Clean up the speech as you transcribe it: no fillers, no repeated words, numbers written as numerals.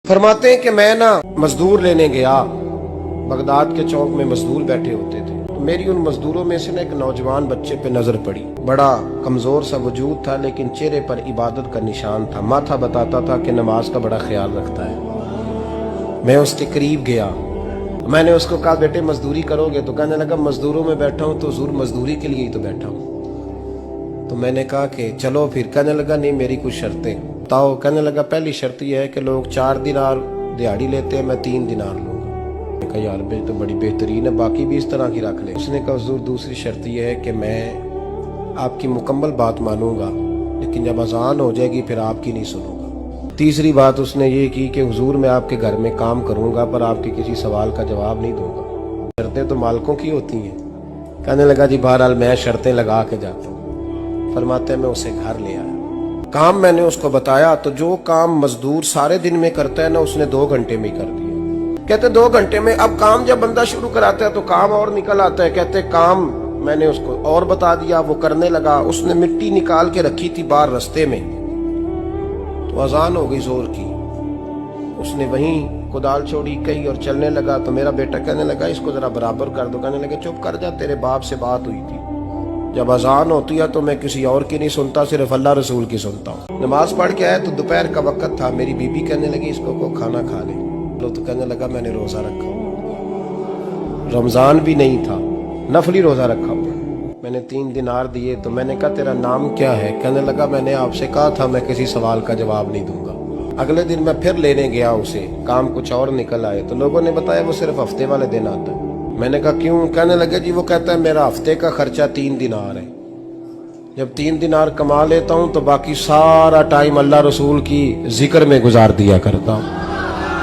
फरमाते हैं कि मैं ना मजदूर लेने गया, बगदाद के चौक में मजदूर बैठे होते थे, तो मेरी उन मजदूरों में से ना एक नौजवान बच्चे पे नजर पड़ी। बड़ा कमजोर सा वजूद था, लेकिन चेहरे पर इबादत का निशान था। माथा बताता था कि नमाज का बड़ा ख्याल रखता है। मैं उसके करीब गया, मैंने उसको कहा बेटे मजदूरी करोगे? तो कहने लगा मजदूरों में बैठा हूँ तो हुजूर मजदूरी के लिए ही तो बैठा हूँ। तो मैंने कहा कि चलो फिर। कहने लगा नहीं मेरी कुछ शर्तें बताओ। कहने लगा पहली शर्त यह है कि लोग 4 दिनार दिहाड़ी लेते हैं, मैं 3 दिनार लूँगा। मैंने कहा यार बे तो बड़ी बेहतरीन है, बाकी भी इस तरह की रख ले। उसने कहा हुजूर दूसरी शर्त यह है कि मैं आपकी मुकम्मल बात मानूंगा, लेकिन जब अजान हो जाएगी फिर आपकी नहीं सुनूंगा। तीसरी बात उसने ये की कि हुजूर मैं आपके घर में काम करूंगा पर आपके किसी सवाल का जवाब नहीं दूंगा। शर्तें तो मालिकों की होती हैं। कहने लगा जी बहरहाल मैं शर्तें लगा के जाता हूँ। फरमाते मैं उसे घर ले आया, काम मैंने उसको बताया, तो जो काम मजदूर सारे दिन में करता है ना उसने 2 घंटे में कर दिया। कहते 2 घंटे में। अब काम जब बंदा शुरू कराता है तो काम और निकल आता है। कहते काम मैंने उसको और बता दिया, वो करने लगा। उसने मिट्टी निकाल के रखी थी बाहर रास्ते में, तो अजान हो गई जोर की। उसने वहीं कुदाल छोड़ी कही और चलने लगा। तो मेरा बेटा कहने लगा इसको जरा बराबर कर दो। कहने लगे चुप कर जा, तेरे बाप से बात हुई थी, जब अजान होती है तो मैं किसी और की नहीं सुनता, सिर्फ अल्लाह रसूल की सुनता हूँ। नमाज पढ़ के आया तो दोपहर का वक्त था। मेरी बीबी कहने लगी इसको को खाना खा ले लो। तो कहने लगा मैंने रोजा रखा, रमजान भी नहीं था, नफली रोजा रखा हुआ। मैंने 3 दिनार दिए। तो मैंने कहा तेरा नाम क्या है? कहने लगा मैंने आपसे कहा था मैं किसी सवाल का जवाब नहीं दूंगा। अगले दिन मैं फिर लेने गया उसे, काम कुछ और निकल आए। तो लोगों ने बताया वो सिर्फ हफ्ते वाले दिन आता है। मैंने कहा क्यों? कहने लगे जी वो कहता है मेरा हफ्ते का खर्चा 3 दिनार है, जब 3 दिनार कमा लेता हूँ तो बाकी सारा टाइम अल्लाह रसूल की जिक्र में गुजार दिया करता हूँ।